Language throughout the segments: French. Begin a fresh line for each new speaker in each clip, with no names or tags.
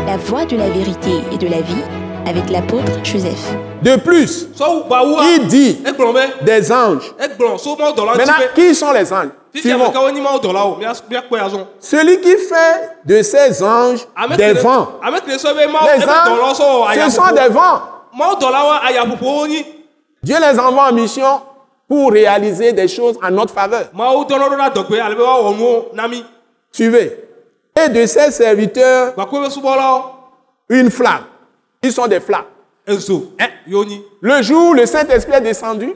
La voie de la vérité et de la vie avec l'apôtre Joseph.
De plus, il dit des anges. Maintenant, qui sont les anges? Suivons. Celui qui fait de ces anges des vents. Les anges, ce sont des vents. Dieu les envoie en mission pour réaliser des choses en notre faveur. Suivez. Et de ses serviteurs, une flamme. Ils sont des flammes. Le jour où le Saint-Esprit est descendu,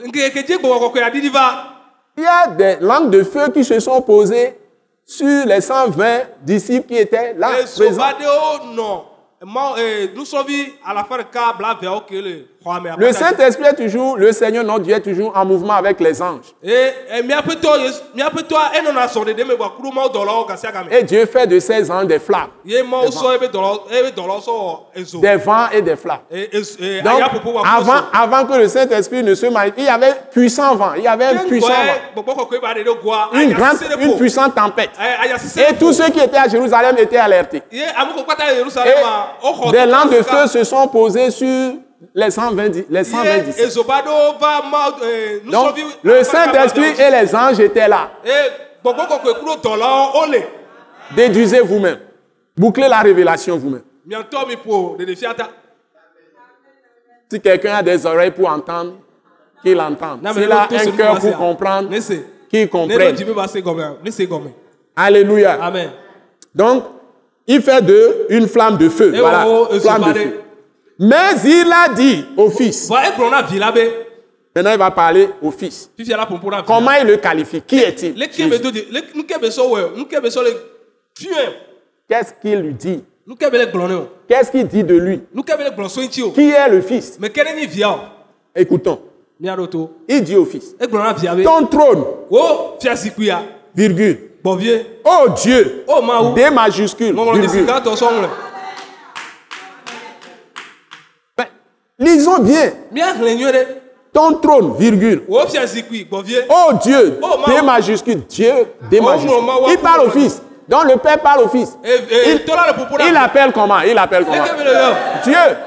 il y a des langues de feu qui se sont posées sur les 120 disciples qui étaient là présents. Le Saint-Esprit est toujours, le Seigneur notre Dieu est toujours en mouvement avec les anges. Et Dieu fait de ces anges des flammes. Des vents et des flammes. Donc, avant que le Saint-Esprit ne se manifeste, il y avait puissant vent. Il y avait un puissant vent. Une puissante tempête. Et tous ceux qui étaient à Jérusalem étaient alertés. Et des langues de feu se sont posées sur les 120 disciples. Donc, le Saint-Esprit et les anges étaient là. Déduisez vous-même. Bouclez la révélation vous-même. Si quelqu'un a des oreilles pour entendre, qu'il entende. S'il a un cœur pour comprendre, qu'il comprenne. Alléluia.
Amen.
Donc, il fait d'eux une flamme de feu. Voilà, flamme de feu. Mais il a dit au fils. Maintenant, il va parler au fils. Comment il le qualifie? Qui est-il? Qu'est-ce qu'il lui dit? Qu'est-ce qu'il dit de lui? Qui est le fils? Écoutons. Il dit au fils. Ton trône, virgule. Oh Dieu, D majuscule, virgule. Ben, lisons bien. Ton trône, virgule. Oh Dieu, D majuscule, Dieu, D majuscule. Il parle au fils. Donc le père parle au fils. Il appelle comment? Il appelle comment? Dieu.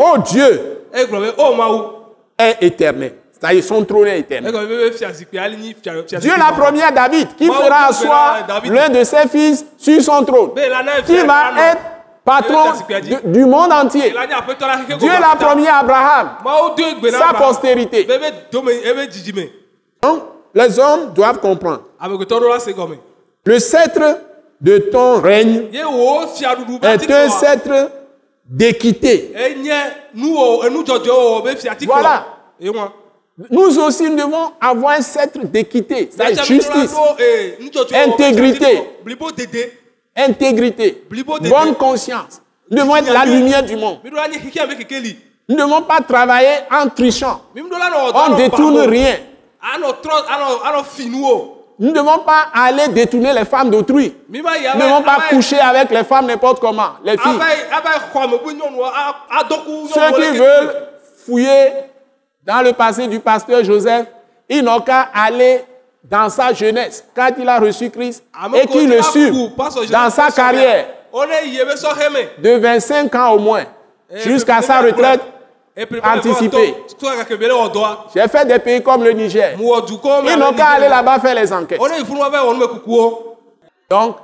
Oh Dieu est éternel. C'est-à-dire son trône est éternel. Dieu l'a promis à David qui fera asseoir l'un de ses fils sur son trône. Qui va être patron du monde entier. Dieu l'a promis à Abraham, sa postérité. Donc, les hommes doivent comprendre. Le sceptre de ton règne est un sceptre d'équité. Voilà. Nous aussi, nous devons avoir un sceptre d'équité, c'est justice, intégrité, bonne conscience. Nous devons être la lumière du monde. Nous ne devons pas travailler en trichant. On ne détourne rien. Nous ne devons pas aller détourner les femmes d'autrui. Nous ne devons pas coucher avec les femmes n'importe comment, les filles. Ceux qui veulent fouiller dans le passé du pasteur Joseph, ils n'ont qu'à aller dans sa jeunesse, quand il a reçu Christ, et qu'il le suit dans sa carrière de 25 ans au moins, jusqu'à sa retraite anticipée. J'ai fait des pays comme le Niger. Ils n'ont qu'à aller là-bas faire les enquêtes. Donc,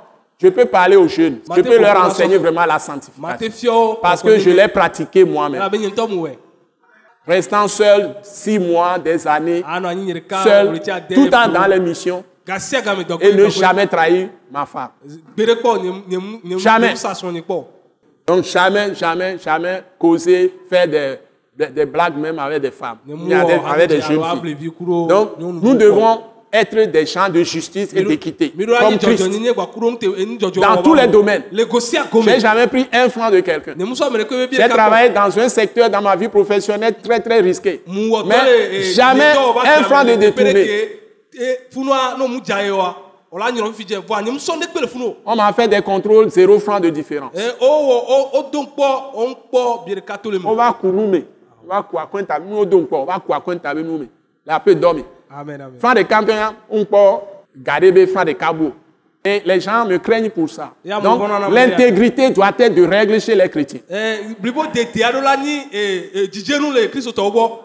je peux parler aux jeunes, je peux leur enseigner vraiment la sanctification, parce que je l'ai pratiqué moi-même. Restant seul 6 mois, des années, seul, tout le temps dans les missions, et ne jamais trahir ma femme. Jamais. Donc jamais causer, faire des blagues même avec des femmes, avec des jeunes filles. Donc nous devons être des gens de justice et d'équité, comme Christ, dans tous les domaines. Je n'ai jamais pris un franc de quelqu'un. J'ai travaillé dans un secteur dans ma vie professionnelle très très risqué, mais jamais un franc de détourné. On m'a fait des contrôles, 0 franc de différence. On va courir, on va courir, Amen. Franc de Campagna, on peut garder des francs de Cabo. Et les gens me craignent pour ça. Donc, l'intégrité doit être de règle chez les chrétiens.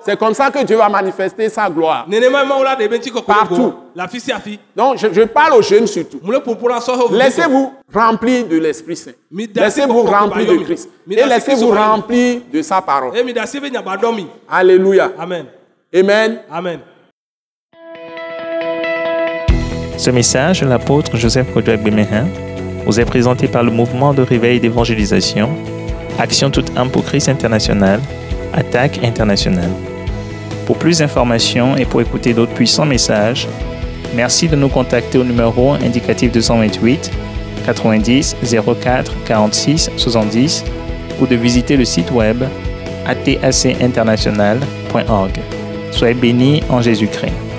C'est comme ça que Dieu va manifester sa gloire. Partout. Donc, je parle aux jeunes surtout. Laissez-vous remplir de l'Esprit Saint. Laissez-vous remplir de Christ. Et laissez-vous remplir de sa parole. Alléluia.
Amen.
Amen.
Amen.
Ce message de l'apôtre Joseph Kodouak Bemehin vous est présenté par le mouvement de réveil d'évangélisation, Action toute âme pour Christ international, Attaque internationale. Pour plus d'informations et pour écouter d'autres puissants messages, merci de nous contacter au numéro indicatif 228 90 04 46 70 ou de visiter le site web atacinternational.org. Soyez bénis en Jésus-Christ.